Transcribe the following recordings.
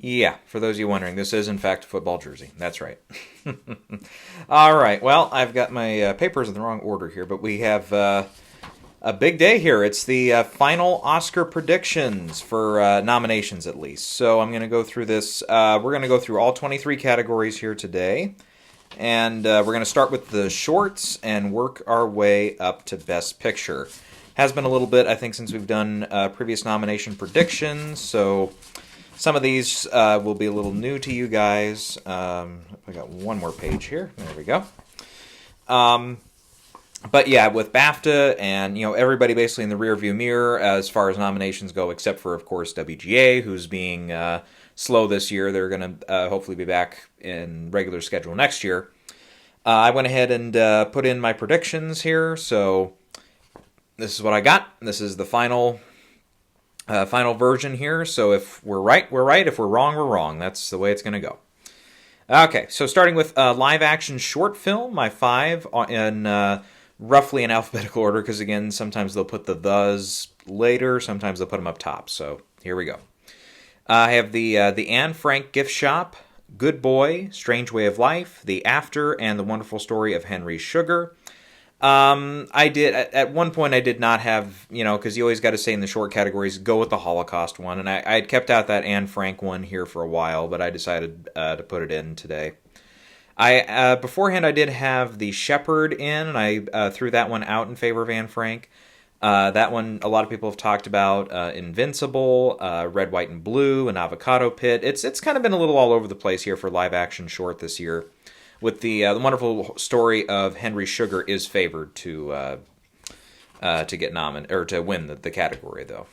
Yeah, for those of you wondering, this is in fact a football jersey. That's right. All right, well, I've got my papers in the wrong order here, but we have a big day here. It's the final Oscar predictions for nominations, at least. So I'm going to go through this. We're going to go through all 23 categories here today. And we're going to start with the shorts and work our way up to Best Picture. Has been a little bit, I think, since we've done previous nomination predictions, so some of these will be a little new to you guys. I got one more page here. There we go. But yeah, with BAFTA and everybody basically in the rearview mirror as far as nominations go, except for of course WGA, who's being slow this year. They're going to hopefully be back in regular schedule next year. I went ahead and put in my predictions here, so this is what I got. This is the final version here. So if we're right, we're right. If we're wrong. That's the way it's going to go. Okay, so starting with live-action short film, my 5 in roughly in alphabetical order, because again, sometimes they'll put the thes later, sometimes they'll put them up top. So here we go. I have the Anne Frank Gift Shop, Good Boy, Strange Way of Life, The After, and The Wonderful Story of Henry Sugar. I did, at one point I did not have, because you always got to say in the short categories, go with the Holocaust one, and I had kept out that Anne Frank one here for a while, but I decided to put it in today. Beforehand I did have The Shepherd in, and I threw that one out in favor of Anne Frank. That one, a lot of people have talked about. Invincible, Red, White, and Blue, and Avocado Pit. It's kind of been a little all over the place here for live action short this year. With the wonderful story of Henry Sugar is favored to get nominated or to win the category though.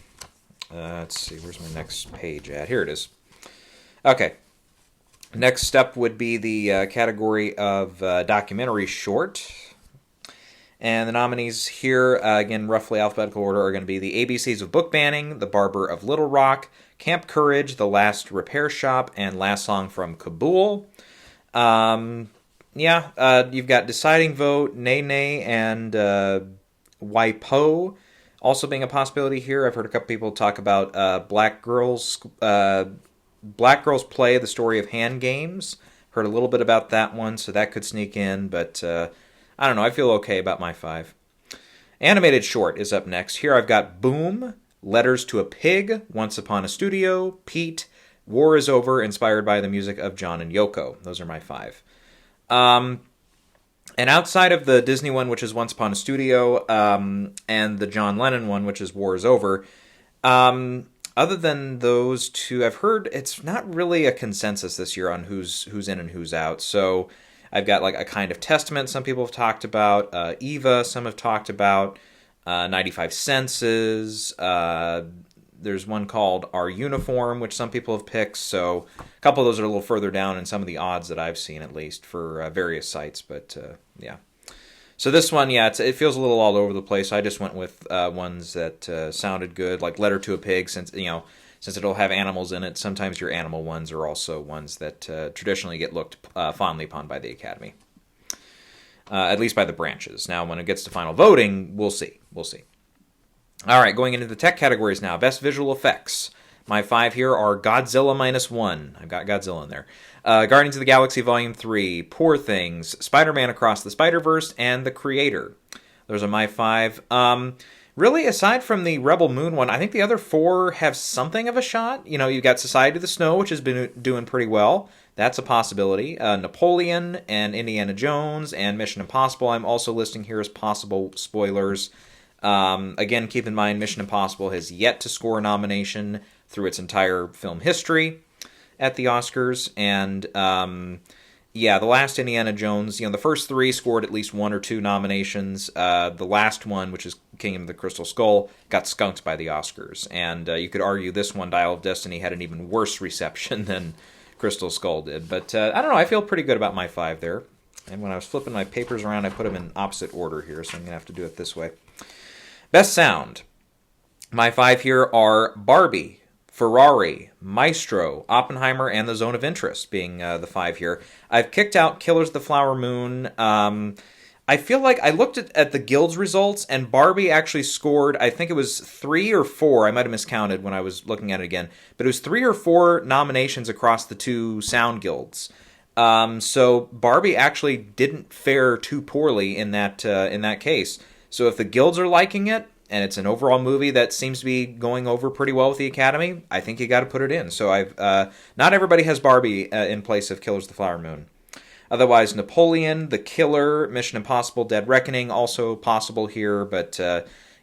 Let's see, where's my next page at? Here it is. Okay. Next step would be the category of documentary short. And the nominees here, again, roughly alphabetical order, are going to be The ABCs of Book Banning, The Barber of Little Rock, Camp Courage, The Last Repair Shop, and Last Song from Kabul. You've got Deciding Vote, Nay Nay, and WIPO also being a possibility here. I've heard a couple people talk about Black Girls Play the Story of Hand Games. Heard a little bit about that one, so that could sneak in, but I don't know. I feel okay about my 5. Animated short is up next. Here I've got Boom, Letters to a Pig, Once Upon a Studio, Pete, War is Over, inspired by the music of John and Yoko. Those are my 5. And outside of the Disney one, which is Once Upon a Studio, and the John Lennon one, which is War is Over, other than those two, I've heard it's not really a consensus this year on who's in and who's out. So I've got like A Kind of Testament some people have talked about, Eva some have talked about, 95 Senses, there's one called Our Uniform, which some people have picked, so a couple of those are a little further down in some of the odds that I've seen, at least, for various sites, but yeah. So this one, yeah, it feels a little all over the place. I just went with ones that sounded good, like Letter to a Pig, since it'll have animals in it. Sometimes your animal ones are also ones that traditionally get looked fondly upon by the Academy, at least by the branches. Now, when it gets to final voting, we'll see. All right, going into the tech categories now. Best visual effects. My 5 here are Godzilla -1. I've got Godzilla in there. Guardians of the Galaxy Volume 3, Poor Things, Spider-Man Across the Spider-Verse, and The Creator. Those are my 5. Really, aside from the Rebel Moon one, I think the other 4 have something of a shot. You've got Society of the Snow, which has been doing pretty well. That's a possibility. Napoleon and Indiana Jones and Mission Impossible I'm also listing here as possible spoilers. Again, keep in mind, Mission Impossible has yet to score a nomination through its entire film history at the Oscars. And, the last Indiana Jones, the first 3 scored at least 1 or 2 nominations. The last one, which is Kingdom of the Crystal Skull, got skunked by the Oscars. And you could argue this one, Dial of Destiny, had an even worse reception than Crystal Skull did. But I don't know, I feel pretty good about my 5 there. And when I was flipping my papers around, I put them in opposite order here, so I'm going to have to do it this way. Best sound. My 5 here are Barbie, Ferrari, Maestro, Oppenheimer, and The Zone of Interest being the 5 here. I've kicked out Killers of the Flower Moon. I feel like I looked at the Guild's results, and Barbie actually scored, I think it was 3 or 4. I might have miscounted when I was looking at it again, but it was 3 or 4 nominations across the 2 sound guilds. So Barbie actually didn't fare too poorly in that case. So if the guilds are liking it, and it's an overall movie that seems to be going over pretty well with the Academy, I think you got to put it in. So not everybody has Barbie in place of Killers of the Flower Moon. Otherwise, Napoleon, The Killer, Mission Impossible, Dead Reckoning, also possible here. But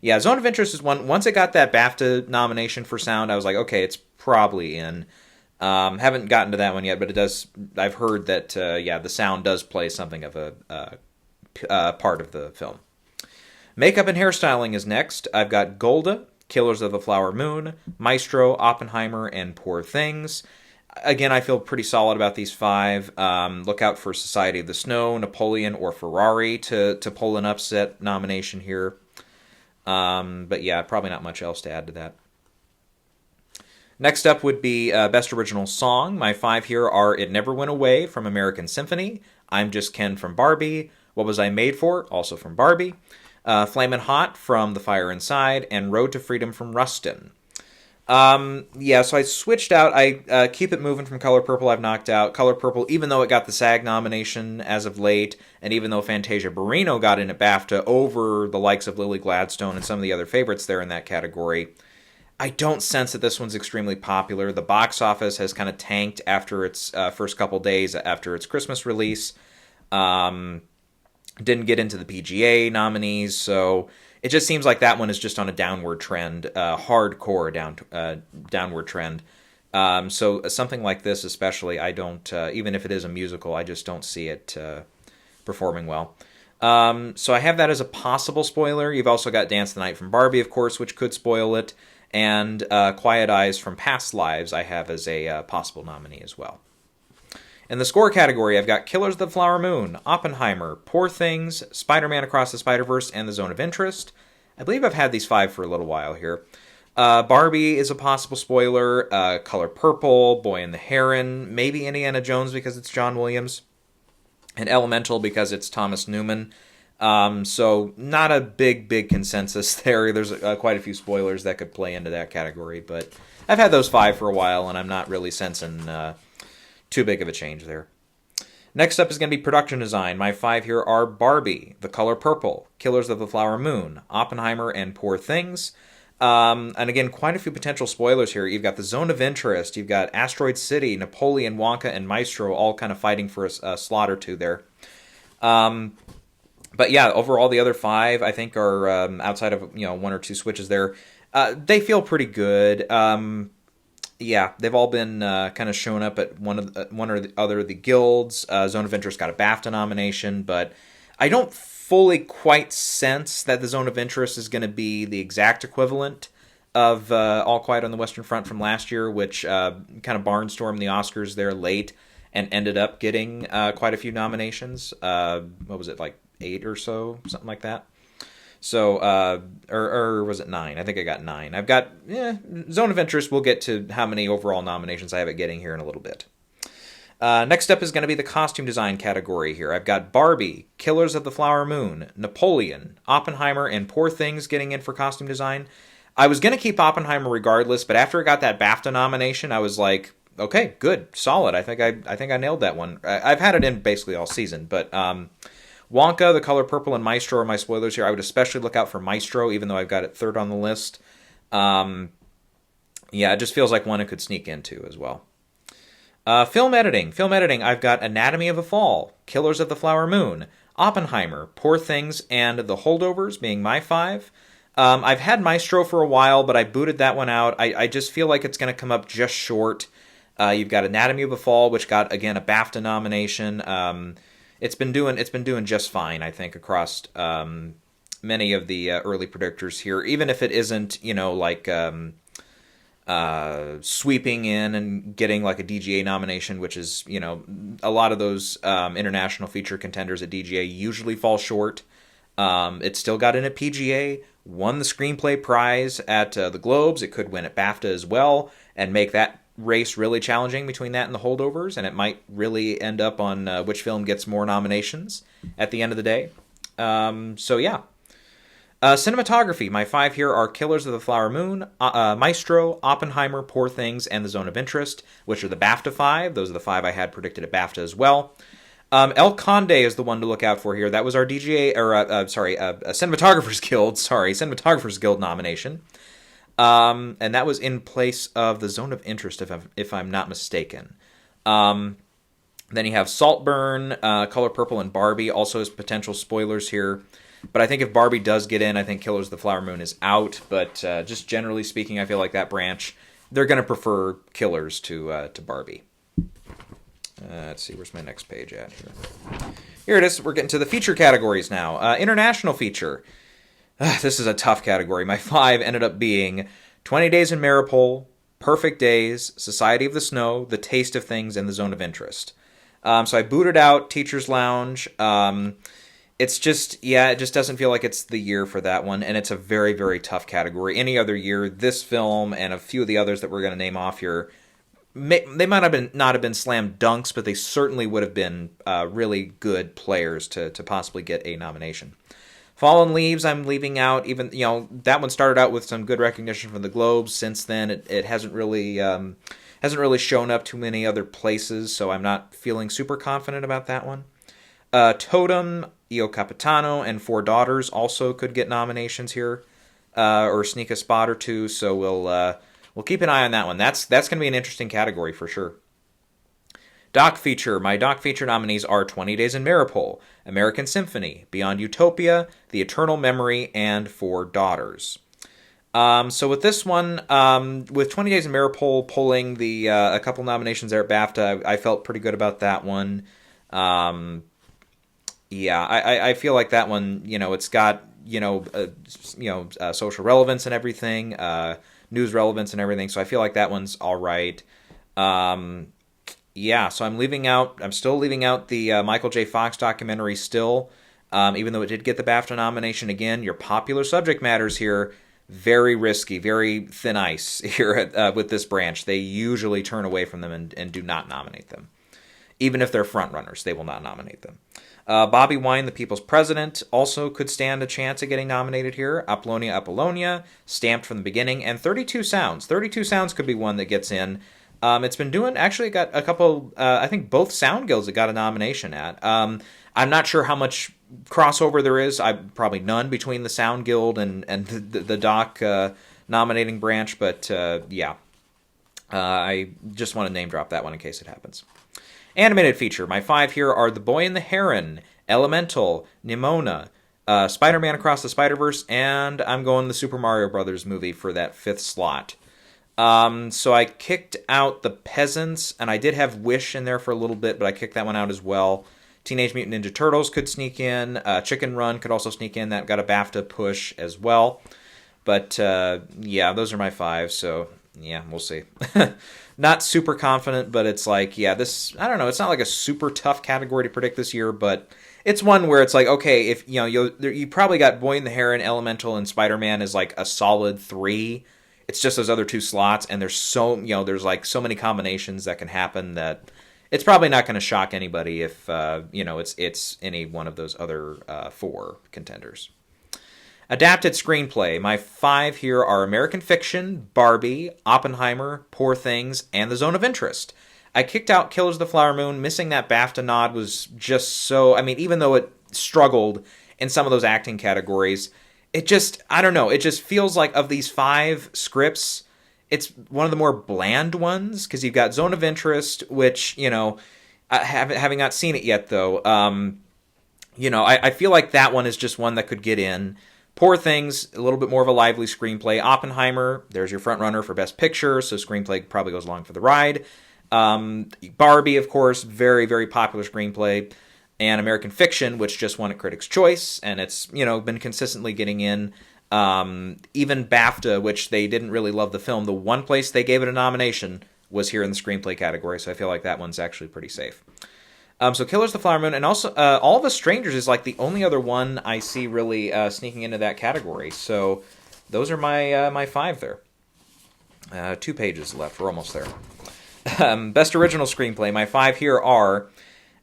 yeah, Zone of Interest is one. Once it got that BAFTA nomination for sound, I was like, okay, it's probably in. Haven't gotten to that one yet, but it does. I've heard that yeah, the sound does play something of a part of the film. Makeup and hairstyling is next. I've got Golda, Killers of the Flower Moon, Maestro, Oppenheimer, and Poor Things. Again, I feel pretty solid about these 5. Look out for Society of the Snow, Napoleon, or Ferrari to pull an upset nomination here. But yeah, probably not much else to add to that. Next up would be Best Original Song. My 5 here are It Never Went Away from American Symphony, I'm Just Ken from Barbie, What Was I Made For? Also from Barbie, Flamin' Hot from The Fire Inside, and Road to Freedom from Rustin. Yeah, so I switched out. I Keep It Moving from Color Purple I've knocked out. Color Purple, even though it got the SAG nomination as of late, and even though Fantasia Barrino got in at BAFTA over the likes of Lily Gladstone and some of the other favorites there in that category, I don't sense that this one's extremely popular. The box office has kind of tanked after its first couple days after its Christmas release. Didn't get into the PGA nominees, so it just seems like that one is just on a downward trend, hardcore downward trend. So something like this especially, I don't, even if it is a musical, I just don't see it performing well. So I have that as a possible spoiler. You've also got Dance the Night from Barbie, of course, which could spoil it. And Quiet Eyes from Past Lives I have as a possible nominee as well. In the score category, I've got Killers of the Flower Moon, Oppenheimer, Poor Things, Spider-Man Across the Spider-Verse, and The Zone of Interest. I believe I've had these 5 for a little while here. Barbie is a possible spoiler, Color Purple, Boy and the Heron, maybe Indiana Jones because it's John Williams, and Elemental because it's Thomas Newman. So not a big consensus there. There's quite a few spoilers that could play into that category, but I've had those 5 for a while, and I'm not really sensing too big of a change there. Next up is going to be production design. My 5 here are Barbie, The Color Purple, Killers of the Flower Moon, Oppenheimer, and Poor Things. And again, quite a few potential spoilers here. You've got The Zone of Interest, you've got Asteroid City, Napoleon, Wonka, and Maestro all kind of fighting for a slot or two there. But yeah, overall the other 5 I think are outside of 1 or 2 switches there. They feel pretty good. Yeah, they've all been kind of shown up at one or the other of the guilds. Zone of Interest got a BAFTA nomination, but I don't fully quite sense that the Zone of Interest is going to be the exact equivalent of All Quiet on the Western Front from last year, which kind of barnstormed the Oscars there late and ended up getting quite a few nominations. What was it, like 8 or so, something like that? So, or was it 9? I think I got 9. I've got Zone of Interest. We'll get to how many overall nominations I have it getting here in a little bit. Next up is going to be the costume design category here. I've got Barbie, Killers of the Flower Moon, Napoleon, Oppenheimer, and Poor Things getting in for costume design. I was going to keep Oppenheimer regardless, but after it got that BAFTA nomination, I was like, okay, good, solid. I think I nailed that one. I've had it in basically all season, but Wonka, The Color Purple, and Maestro are my spoilers here. I would especially look out for Maestro, even though I've got it 3rd on the list. Yeah, it just feels like one it could sneak into as well. Film editing, I've got Anatomy of a Fall, Killers of the Flower Moon, Oppenheimer, Poor Things, and The Holdovers being my 5. I've had Maestro for a while, but I booted that one out. I just feel like it's going to come up just short. You've got Anatomy of a Fall, which got, again, a BAFTA nomination. It's been doing just fine, I think, across many of the early predictors here. Even if it isn't, like sweeping in and getting like a DGA nomination, which is, a lot of those international feature contenders at DGA usually fall short. It still got in at PGA, won the screenplay prize at the Globes. It could win at BAFTA as well and make that race really challenging between that and The Holdovers, and it might really end up on which film gets more nominations at the end of the day. So yeah. Cinematography. My 5 here are Killers of the Flower Moon, Maestro, Oppenheimer, Poor Things, and The Zone of Interest, which are the BAFTA 5. Those are the 5 I had predicted at BAFTA as well. El Conde is the one to look out for here. That was our Cinematographers Guild. Sorry, Cinematographers Guild nomination. And that was in place of The Zone of Interest, if I'm not mistaken. Then you have Saltburn, Color Purple, and Barbie, also as potential spoilers here. But I think if Barbie does get in, I think Killers of the Flower Moon is out. But just generally speaking, I feel like that branch, they're going to prefer Killers to Barbie. Let's see, where's my next page at here? Here it is. We're getting to the feature categories now. International feature. This is a tough category. My 5 ended up being 20 Days in Maripol, Perfect Days, Society of the Snow, The Taste of Things, and The Zone of Interest. So I booted out Teacher's Lounge. It's just, it just doesn't feel like it's the year for that one, and it's a very, very tough category. Any other year, this film and a few of the others that we're going to name off here, they might have not have been slam dunks, but they certainly would have been really good players to possibly get a nomination. Fallen Leaves, I'm leaving out. Even that one started out with some good recognition from the Globes. Since then, it hasn't really shown up too many other places, so I'm not feeling super confident about that one. Totem, Io Capitano, and Four Daughters also could get nominations here, or sneak a spot or two. So we'll keep an eye on that one. That's going to be an interesting category for sure. Doc feature. My doc feature nominees are 20 Days in Maripol, American Symphony, Beyond Utopia, The Eternal Memory, and Four Daughters. So with this one, with 20 Days in Maripol pulling a couple nominations there at BAFTA, I felt pretty good about that one. I feel like that one, it's got, social relevance and everything, news relevance and everything. So I feel like that one's all right. So I'm still leaving out the Michael J. Fox documentary still, even though it did get the BAFTA nomination. Again, your popular subject matters here, very risky, very thin ice here with this branch. They usually turn away from them and do not nominate them. Even if they're front runners, they will not nominate them. Bobby Wine, The People's President, also could stand a chance at getting nominated here. Apollonia, Stamped from the Beginning, and 32 Sounds. 32 Sounds could be one that gets in. It's been doing, actually got a couple, I think both sound guilds that got a nomination at. I'm not sure how much crossover there is. Probably none between the Sound Guild and the doc nominating branch, but I just want to name drop that one in case it happens. Animated feature. My 5 here are The Boy and the Heron, Elemental, Nimona, Spider-Man Across the Spider-Verse, and I'm going the Super Mario Brothers movie for that 5th slot. So I kicked out The Peasants, and I did have Wish in there for a little bit, but I kicked that one out as well. Teenage Mutant Ninja Turtles could sneak in. Chicken Run could also sneak in. That got a BAFTA push as well. But, those are my 5, so, we'll see. Not super confident, but it's like, this, I don't know, it's not like a super tough category to predict this year, but it's one where it's like, okay, if, you probably got Boy and the Heron, Elemental, and Spider-Man as like a solid 3. It's just those other 2 slots, and there's there's like so many combinations that can happen that it's probably not going to shock anybody if, it's any one of those other 4 contenders. Adapted screenplay. My 5 here are American Fiction, Barbie, Oppenheimer, Poor Things, and The Zone of Interest. I kicked out Killers of the Flower Moon. Missing that BAFTA nod was just so... even though it struggled in some of those acting categories, it just... I don't know. It just feels like of these 5 scripts, it's one of the more bland ones, because you've got Zone of Interest, which, having not seen it yet, though, I feel like that one is just one that could get in. Poor Things, a little bit more of a lively screenplay. Oppenheimer, there's your front runner for Best Picture, so screenplay probably goes along for the ride. Barbie, of course, very, very popular screenplay. And American Fiction, which just won at Critics' Choice, and it's, been consistently getting in. Even BAFTA, which they didn't really love the film, the one place they gave it a nomination was here in the screenplay category, so I feel like that one's actually pretty safe. So Killers of the Flower Moon, and also All of Us Strangers is like the only other one I see really sneaking into that category. So those are my 5 there. 2 pages left. We're almost there. Best Original Screenplay. My 5 here are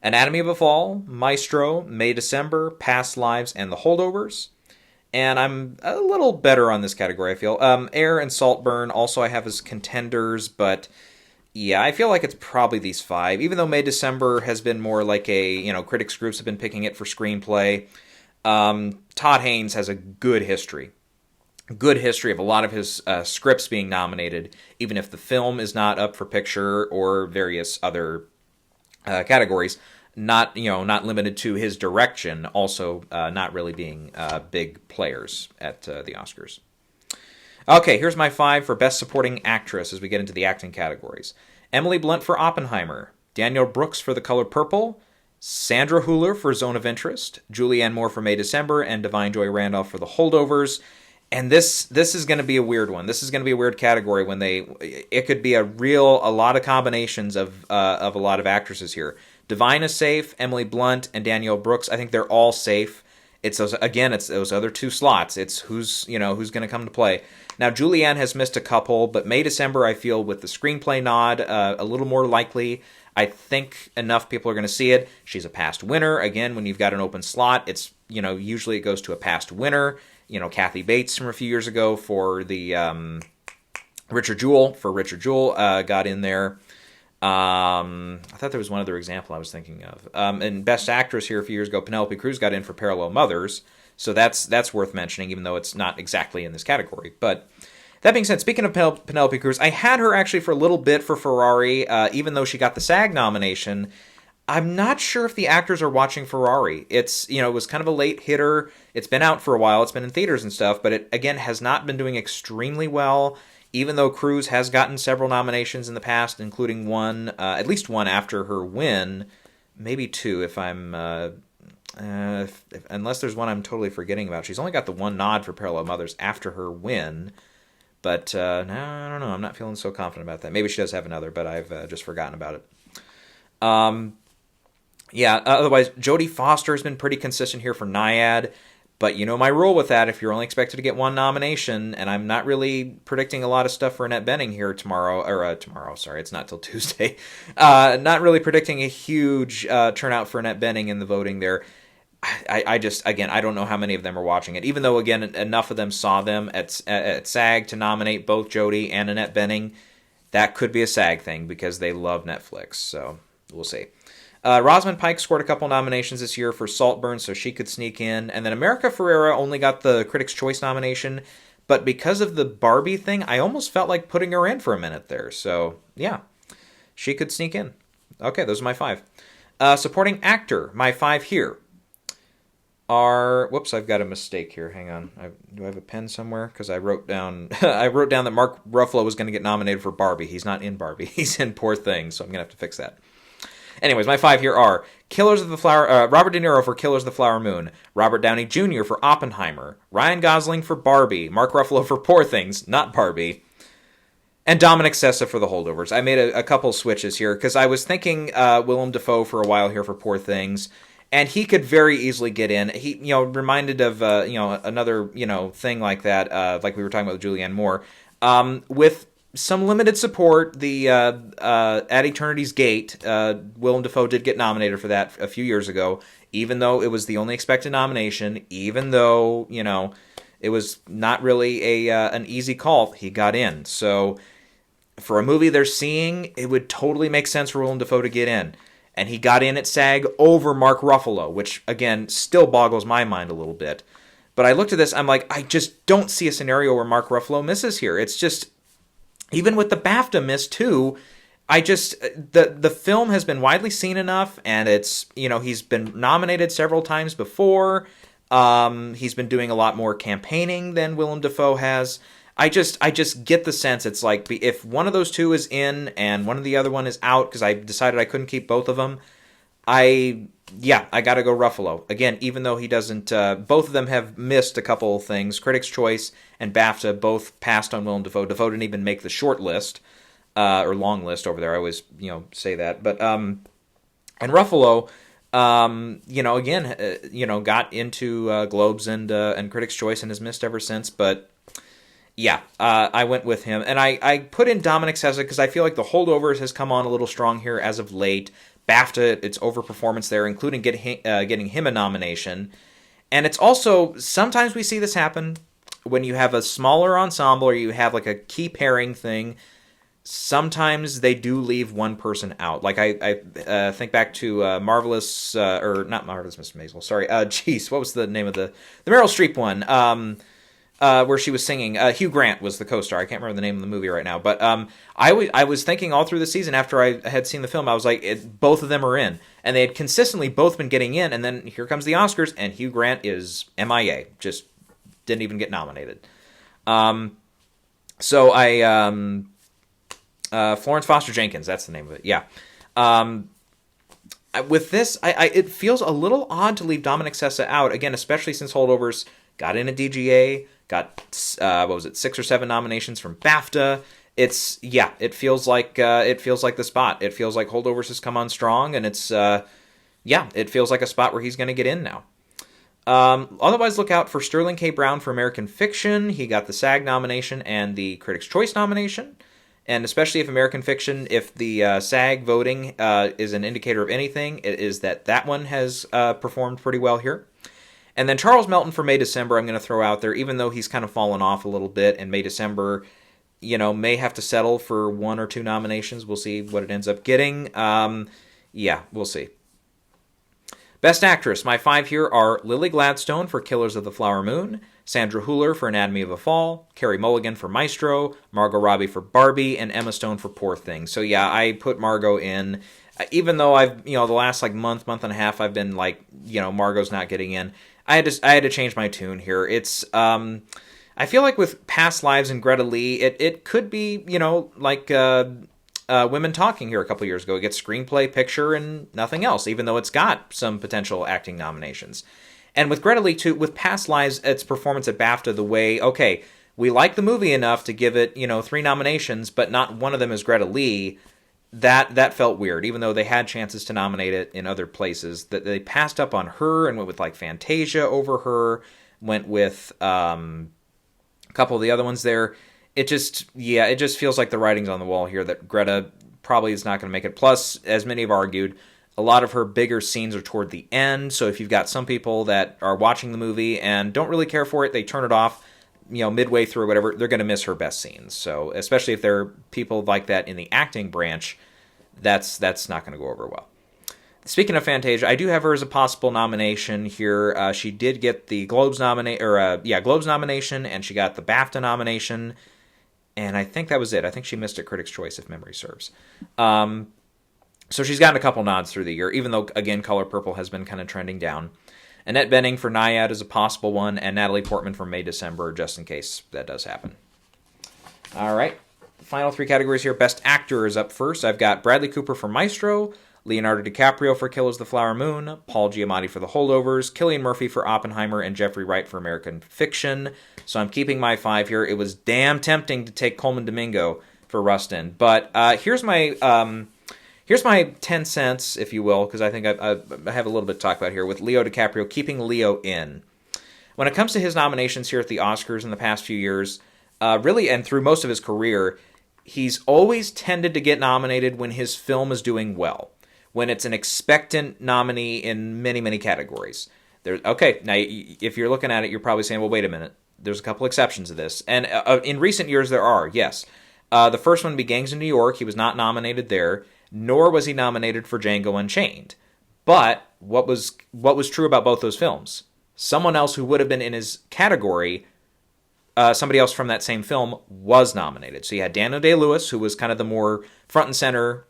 Anatomy of a Fall, Maestro, May December, Past Lives, and The Holdovers. And I'm a little better on this category, I feel. Air and Saltburn also I have as contenders, but yeah, I feel like it's probably these 5. Even though May December has been more like critics groups have been picking it for screenplay. Todd Haynes has a good history of a lot of his scripts being nominated, even if the film is not up for picture or various other categories. Not limited to his direction. Also, not really being big players at the Oscars. Okay, here's my 5 for Best Supporting Actress as we get into the acting categories. Emily Blunt for Oppenheimer, Danielle Brooks for The Color Purple, Sandra Hüller for Zone of Interest, Julianne Moore for May December, and Divine Joy Randolph for The Holdovers. And this is going to be a weird one. This is going to be a weird category when it could be a lot of combinations of a lot of actresses here. Divine is safe, Emily Blunt and Danielle Brooks, I think they're all safe. It's those other 2 slots. It's who's going to come to play. Now, Julianne has missed a couple, but May December, I feel, with the screenplay nod, a little more likely. I think enough people are going to see it. She's a past winner. Again, when you've got an open slot, it's usually it goes to a past winner. Kathy Bates from a few years ago for the Richard Jewell got in there. I thought there was one other example I was thinking of. And Best Actress here a few years ago, Penelope Cruz got in for Parallel Mothers. So that's worth mentioning, even though it's not exactly in this category. But that being said, speaking of Penelope Cruz, I had her actually for a little bit for Ferrari, even though she got the SAG nomination. I'm not sure if the actors are watching Ferrari. It was kind of a late hitter. It's been out for a while. It's been in theaters and stuff, but it, again, has not been doing extremely well, even though Cruz has gotten several nominations in the past, including one, at least one after her win, maybe 2 if I'm... unless there's one I'm totally forgetting about. She's only got the 1 nod for Parallel Mothers after her win, but no, I don't know. I'm not feeling so confident about that. Maybe she does have another, but I've just forgotten about it. Otherwise, Jodie Foster has been pretty consistent here for Naiad, but my rule with that, if you're only expected to get 1 nomination, and I'm not really predicting a lot of stuff for Annette Bening here tomorrow, it's not till Tuesday, not really predicting a huge turnout for Annette Bening in the voting there. I don't know how many of them are watching it, even though, again, enough of them saw them at SAG to nominate both Jodie and Annette Bening. That could be a SAG thing because they love Netflix, so we'll see. Rosamund Pike scored a couple nominations this year for Saltburn, so she could sneak in. And then America Ferrera only got the Critics' Choice nomination, but because of the Barbie thing, I almost felt like putting her in for a minute there. So, yeah, she could sneak in. Okay, those are my 5. Supporting actor, my 5 here are... Whoops, I've got a mistake here. Hang on. Do I have a pen somewhere? Because I wrote down that Mark Ruffalo was going to get nominated for Barbie. He's not in Barbie. He's in Poor Things, so I'm going to have to fix that. Anyways, my 5 here are Killers of the Flower, Robert De Niro for Killers of the Flower Moon, Robert Downey Jr. for Oppenheimer, Ryan Gosling for Barbie, Mark Ruffalo for Poor Things, not Barbie, and Dominic Sessa for The Holdovers. I made a couple switches here because I was thinking Willem Dafoe for a while here for Poor Things, and he could very easily get in. He, reminded of another thing like that, like we were talking about with Julianne Moore, with some limited support. The At Eternity's Gate, Willem Dafoe did get nominated for that a few years ago, even though it was the only expected nomination, even though, it was not really an easy call. He got in. So for a movie they're seeing, it would totally make sense for Willem Dafoe to get in. And he got in at SAG over Mark Ruffalo, which, again, still boggles my mind a little bit. But I looked at this, I'm like, I just don't see a scenario where Mark Ruffalo misses here. It's just... Even with the BAFTA miss too, the film has been widely seen enough, and it's he's been nominated several times before. He's been doing a lot more campaigning than Willem Dafoe has. I just get the sense it's like if one of those 2 is in and one of the other one is out because I decided I couldn't keep both of them. I got to go Ruffalo. Again, even though he doesn't, both of them have missed a couple of things. Critics' Choice and BAFTA both passed on Willem Dafoe. Dafoe didn't even make the short list, or long list over there. I always, say that. But, and Ruffalo, again, got into Globes and Critics' Choice and has missed ever since. But Yeah, I went with him, and I put in Dominic Sessa because I feel like the Holdovers has come on a little strong here as of late. BAFTA, its overperformance there, including getting him a nomination. And it's also, sometimes we see this happen when you have a smaller ensemble or you have like a key pairing thing. Sometimes they do leave one person out. Like I think back to Marvelous, or not Marvelous Mr. Maisel, sorry. Jeez, what was the name of the Meryl Streep one? Where she was singing. Hugh Grant was the co-star. I can't remember the name of the movie right now. But I was thinking all through the season after I had seen the film, I was like, both of them are in. And they had consistently both been getting in. And then here comes the Oscars, and Hugh Grant is MIA. Just didn't even get nominated. So Florence Foster Jenkins, that's the name of it. Yeah. With this, it feels a little odd to leave Dominic Sessa out, again, especially since Holdovers got in a DGA, got, 6 or 7 nominations from BAFTA. It feels like the spot. It feels like Holdovers has come on strong, and it feels like a spot where he's going to get in now. Otherwise, look out for Sterling K. Brown for American Fiction. He got the SAG nomination and the Critics' Choice nomination. And especially if American Fiction, if the SAG voting is an indicator of anything, it is that one has performed pretty well here. And then Charles Melton for May December, I'm going to throw out there, even though he's kind of fallen off a little bit, and May December, may have to settle for 1 or 2 nominations. We'll see what it ends up getting. We'll see. Best Actress, my 5 here are Lily Gladstone for Killers of the Flower Moon, Sandra Hüller for Anatomy of a Fall, Carey Mulligan for Maestro, Margot Robbie for Barbie, and Emma Stone for Poor Things. So yeah, I put Margot in, even though I've, the last month and a half, I've been Margot's not getting in. I had to change my tune here. It's, I feel like with Past Lives and Greta Lee, it could be, Women Talking here a couple years ago. It gets screenplay, picture, and nothing else, even though it's got some potential acting nominations. And with Greta Lee, too, with Past Lives, its performance at BAFTA, the way, okay, we like the movie enough to give it, 3 nominations, but not one of them is Greta Lee, that felt weird, even though they had chances to nominate it in other places. That they passed up on her and went with, Fantasia over her, went with a couple of the other ones there. It just feels like the writing's on the wall here that Greta probably is not going to make it. Plus, as many have argued, a lot of her bigger scenes are toward the end, so if you've got some people that are watching the movie and don't really care for it, they turn it off, midway through or whatever, they're going to miss her best scenes. So, especially if there are people like that in the acting branch, that's not going to go over well. Speaking of Fantasia, I do have her as a possible nomination here. She did get the Globes nomination, and she got the BAFTA nomination, and I think that was it. I think she missed a Critics' Choice, if memory serves. So she's gotten a couple nods through the year, even though, again, Color Purple has been kind of trending down. Annette Bening for Naiad is a possible one, and Natalie Portman for May December, just in case that does happen. All right. Final 3 categories here. Best Actor is up first. I've got Bradley Cooper for Maestro, Leonardo DiCaprio for Killers of the Flower Moon, Paul Giamatti for The Holdovers, Cillian Murphy for Oppenheimer, and Jeffrey Wright for American Fiction. So I'm keeping my 5 here. It was damn tempting to take Coleman Domingo for Rustin, but here's my 10 cents, if you will, because I think I have a little bit to talk about here with Leo DiCaprio, keeping Leo in. When it comes to his nominations here at the Oscars in the past few years, really, and through most of his career, he's always tended to get nominated when his film is doing well, when it's an expectant nominee in many, many categories. Now, if you're looking at it, you're probably saying, well, wait a minute. There's a couple exceptions to this. And in recent years, there are, yes. The first one would be Gangs in New York. He was not nominated there, nor was he nominated for Django Unchained. But what was true about both those films? Someone else who would have been in his category, somebody else from that same film, was nominated. So you had Daniel Day-Lewis, who was kind of the more front and center,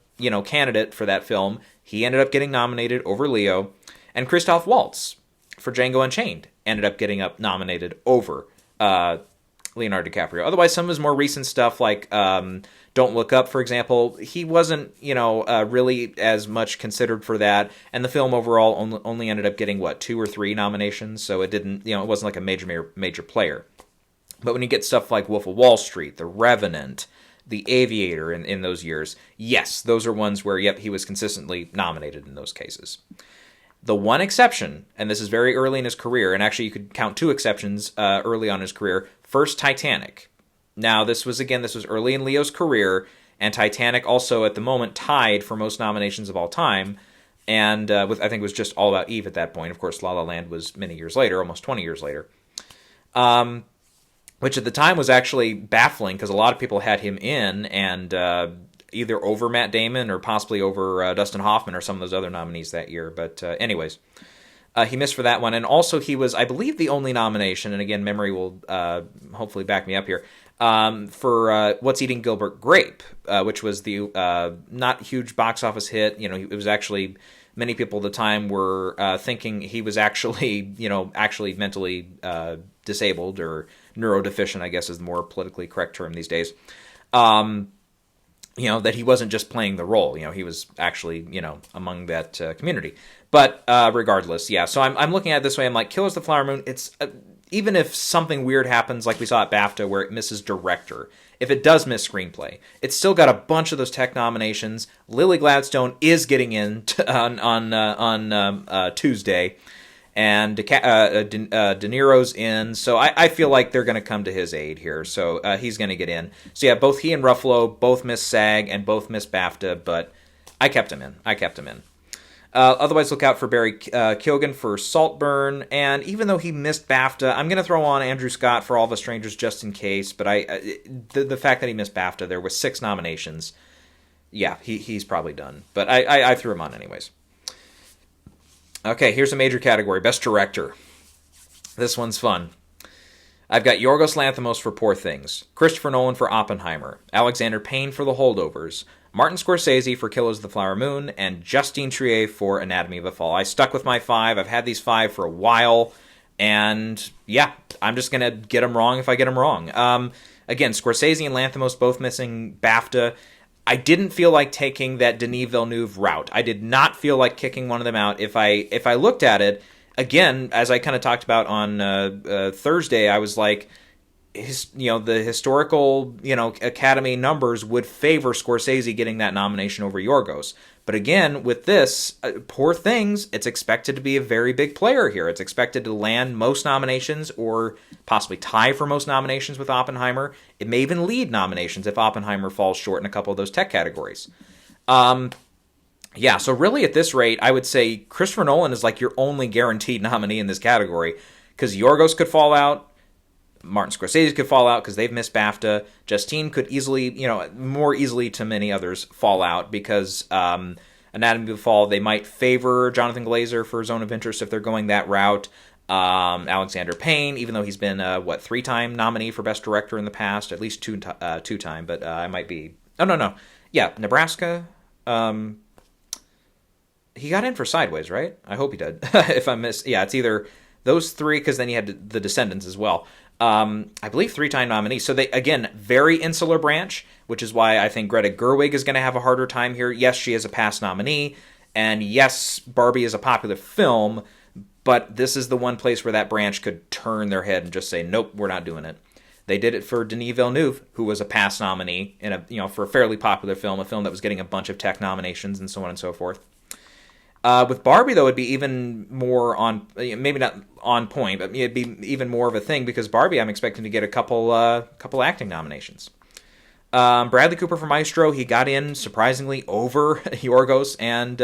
candidate for that film. He ended up getting nominated over Leo. And Christoph Waltz for Django Unchained ended up getting nominated over Leonardo DiCaprio. Otherwise, some of his more recent stuff, like Don't Look Up, for example, he wasn't, really as much considered for that. And the film overall only ended up getting, 2 or 3 nominations. So it didn't, it wasn't like a major player. But when you get stuff like Wolf of Wall Street, The Revenant, The Aviator in those years, yes, those are ones where, he was consistently nominated in those cases. The one exception, and this is very early in his career, and actually you could count 2 exceptions early on in his career. First, Titanic. Now, this was early in Leo's career, and Titanic also at the moment tied for most nominations of all time. And with I think it was just All About Eve at that point. Of course, La La Land was many years later, almost 20 years later. Which at the time was actually baffling because a lot of people had him in, and either over Matt Damon or possibly over Dustin Hoffman or some of those other nominees that year. But anyways, he missed for that one. And also he was, I believe, the only nomination, and again, memory will hopefully back me up here, for What's Eating Gilbert Grape, which was the not huge box office hit. You know, it was actually, many people at the time were thinking he was actually, actually mentally disabled or neurodeficient, I guess is the more politically correct term these days. That he wasn't just playing the role. He was actually, among that community. But regardless, yeah. So I'm looking at it this way. I'm like, Killers of the Flower Moon, it's even if something weird happens, like we saw at BAFTA, where it misses director, if it does miss screenplay, it's still got a bunch of those tech nominations. Lily Gladstone is getting in on Tuesday, and De Niro's in, so I feel like they're going to come to his aid here. So he's going to get in. So yeah, both he and Ruffalo both missed SAG and both missed BAFTA, but I kept him in. Otherwise, look out for Barry Keoghan for Saltburn, and even though he missed BAFTA, I'm going to throw on Andrew Scott for All of Us Strangers just in case, but the fact that he missed BAFTA, there were 6 nominations, yeah, he's probably done. But I threw him on anyways. Okay, here's a major category, Best Director. This one's fun. I've got Yorgos Lanthimos for Poor Things, Christopher Nolan for Oppenheimer, Alexander Payne for The Holdovers, Martin Scorsese for Killers of the Flower Moon, and Justine Triet for Anatomy of a Fall. I stuck with my 5. I've had these 5 for a while, and yeah, I'm just going to get them wrong if I get them wrong. Again, Scorsese and Lanthimos both missing BAFTA. I didn't feel like taking that Denis Villeneuve route. I did not feel like kicking one of them out. If I looked at it, again, as I kind of talked about on Thursday, I was like, the historical, Academy numbers would favor Scorsese getting that nomination over Yorgos. But again, with this, Poor Things, it's expected to be a very big player here. It's expected to land most nominations or possibly tie for most nominations with Oppenheimer. It may even lead nominations if Oppenheimer falls short in a couple of those tech categories. Yeah, so really at this rate, I would say Christopher Nolan is like your only guaranteed nominee in this category, because Yorgos could fall out, Martin Scorsese could fall out because they've missed BAFTA. Justine could easily, more easily to many others, fall out because Anatomy of a Fall, they might favor Jonathan Glazer for Zone of Interest if they're going that route. Alexander Payne, even though he's been 3-time nominee for Best Director in the past, at least 2-time, but I might be. Oh no, yeah, Nebraska. He got in for Sideways, right? I hope he did. If I missed, yeah, it's either those 3 because then you had The Descendants as well. I believe 3-time nominee. So they, again, very insular branch, which is why I think Greta Gerwig is going to have a harder time here. Yes, she is a past nominee, and yes, Barbie is a popular film, but this is the one place where that branch could turn their head and just say, nope, we're not doing it. They did it for Denis Villeneuve, who was a past nominee in for a fairly popular film, a film that was getting a bunch of tech nominations and so on and so forth. With Barbie, though, it'd be even more on, maybe not on point, but it'd be even more of a thing because Barbie, I'm expecting to get a couple acting nominations. Bradley Cooper for Maestro, he got in surprisingly over Yorgos and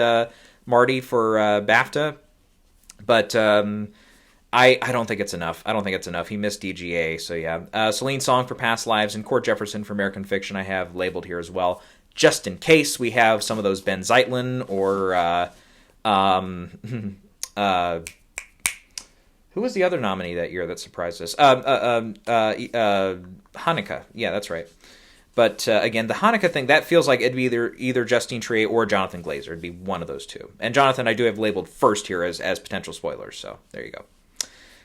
Marty for BAFTA, but I don't think it's enough. He missed DGA, so yeah. Celine Song for Past Lives and Cord Jefferson for American Fiction I have labeled here as well, just in case we have some of those Ben Zeitlin or who was the other nominee that year that surprised us? Hanukkah. Yeah, that's right. But again, the Hanukkah thing, that feels like it'd be either Justine Triet or Jonathan Glazer. It'd be one of those two. And Jonathan, I do have labeled first here as potential spoilers, so there you go.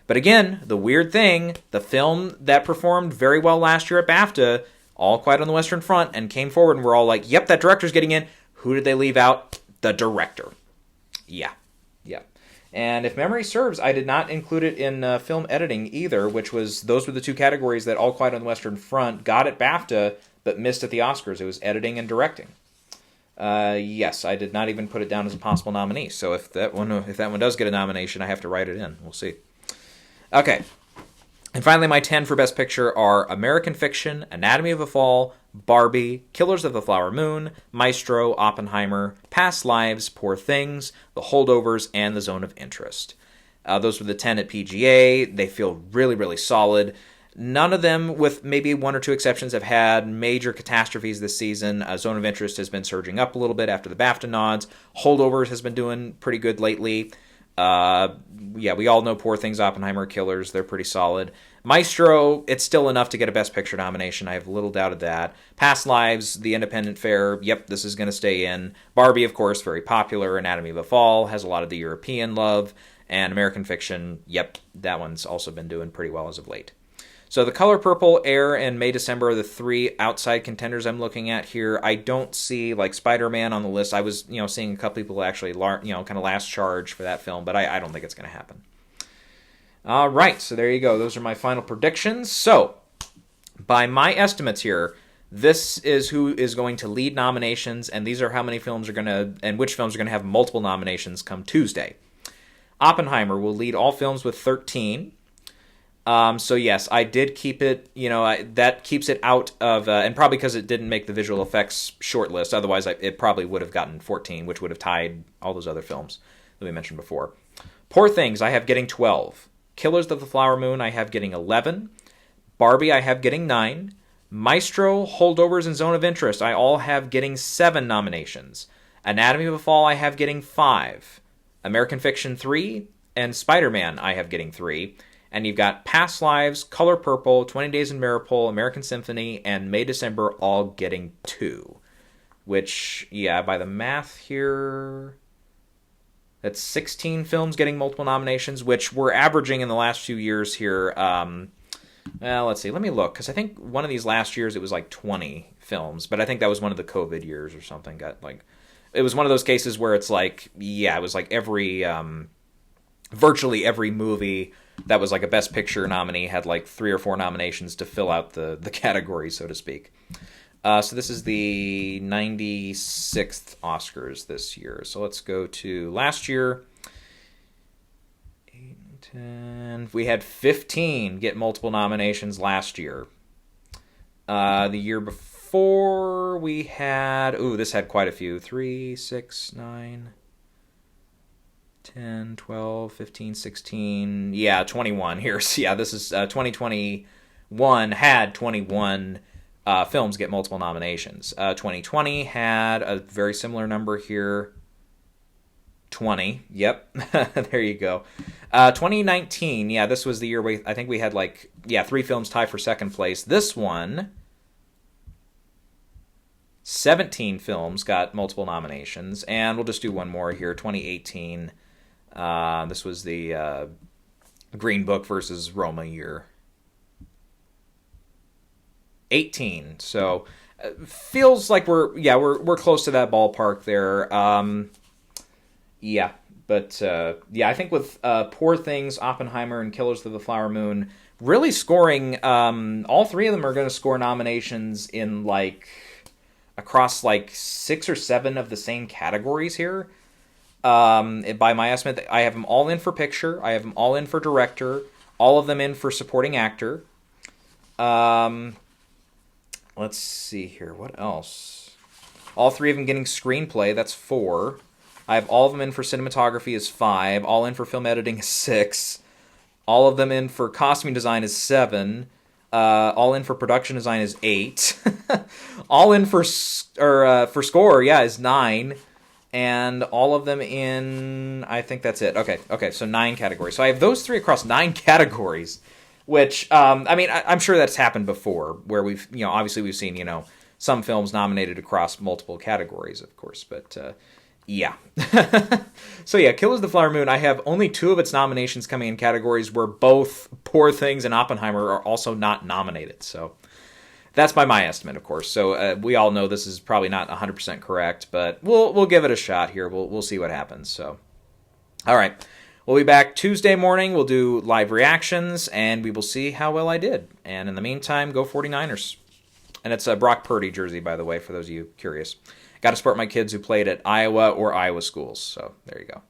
But again, the weird thing, the film that performed very well last year at BAFTA, All Quiet on the Western Front, and came forward and we're all like, yep, that director's getting in. Who did they leave out? The director. Yeah. And if memory serves, I did not include it in film editing either, those were the 2 categories that All Quiet on the Western Front got at BAFTA, but missed at the Oscars. It was editing and directing. Yes, I did not even put it down as a possible nominee. So if that one does get a nomination, I have to write it in. We'll see. Okay. And finally, my 10 for Best Picture are American Fiction, Anatomy of a Fall, Barbie, Killers of the Flower Moon, Maestro, Oppenheimer, Past Lives, Poor Things, The Holdovers, and The Zone of Interest. Those were the 10 at PGA. They feel really, really solid. None of them, with maybe one or two exceptions, have had major catastrophes this season. Zone of Interest has been surging up a little bit after the BAFTA nods. Holdovers has been doing pretty good lately. We all know Poor Things, Oppenheimer, Killers. They're pretty solid. Maestro, it's still enough to get a Best Picture nomination. I have little doubt of that. Past Lives, The Independent Fair, yep, this is going to stay in. Barbie, of course, very popular. Anatomy of a Fall has a lot of the European love. And American Fiction, yep, that one's also been doing pretty well as of late. So The Color Purple, Air, and May December are the three outside contenders I'm looking at here. I don't see, like, Spider-Man on the list. I was, seeing a couple people actually, kind of last charge for that film, but I don't think it's going to happen. All right, so there you go. Those are my final predictions. So, by my estimates here, this is who is going to lead nominations, and these are how many films are going to, and which films are going to have multiple nominations come Tuesday. Oppenheimer will lead all films with 13. So yes, I did keep it, that keeps it out of, and probably because it didn't make the visual effects shortlist. Otherwise, it probably would have gotten 14, which would have tied all those other films that we mentioned before. Poor Things, I have getting 12. Killers of the Flower Moon, I have getting 11. Barbie, I have getting 9. Maestro, Holdovers, and Zone of Interest, I all have getting 7 nominations. Anatomy of a Fall, I have getting 5. American Fiction 3, and Spider-Man I have getting 3. And you've got Past Lives, Color Purple, 20 Days in Mariupol, American Symphony, and May December all getting 2. Which, by the math here, that's 16 films getting multiple nominations, which we're averaging in the last few years here. Let's see, let me look, because I think one of these last years it was like 20 films, but I think that was one of the COVID years or something. It was one of those cases where it's like, it was like virtually every movie that was like a Best Picture nominee had like 3 or 4 nominations to fill out the category, so to speak. So this is the 96th Oscars this year. So let's go to last year. 8, 10. We had 15 get multiple nominations last year. The year before we had, this had quite a few. 3, 6, 9, 10, 12, 15, 16. 21 here. So this is 2021 had 21 films get multiple nominations. 2020 had a very similar number here. 20. Yep. There you go. 2019, this was the year I think we had 3 films tied for second place. This one, 17 films got multiple nominations, and we'll just do one more here. 2018, this was the Green Book versus Roma year. 18. So feels like we're close to that ballpark there. But I think with Poor Things, Oppenheimer, and Killers of the Flower Moon really scoring, all 3 of them are going to score nominations in across 6 or 7 of the same categories here. By my estimate, I have them all in for picture. I have them all in for director. All of them in for supporting actor. Let's see here. What else? All 3 of them getting screenplay. That's 4. I have all of them in for cinematography is 5. All in for film editing is 6. All of them in for costume design is 7. All in for production design is 8. All in for score, is 9. And all of them in, I think that's it. Okay, so 9 categories. So I have those 3 across 9 categories, which, I'm sure that's happened before, where we've, obviously we've seen, some films nominated across multiple categories, of course, but, So Killers of the Flower Moon, I have only 2 of its nominations coming in categories where both Poor Things and Oppenheimer are also not nominated, so that's by my estimate, of course. So we all know this is probably not 100% correct, but we'll give it a shot here. We'll see what happens. So, all right. We'll be back Tuesday morning. We'll do live reactions, and we will see how well I did. And in the meantime, go 49ers. And it's a Brock Purdy jersey, by the way, for those of you curious. Got to support my kids who played at Iowa or Iowa schools. So there you go.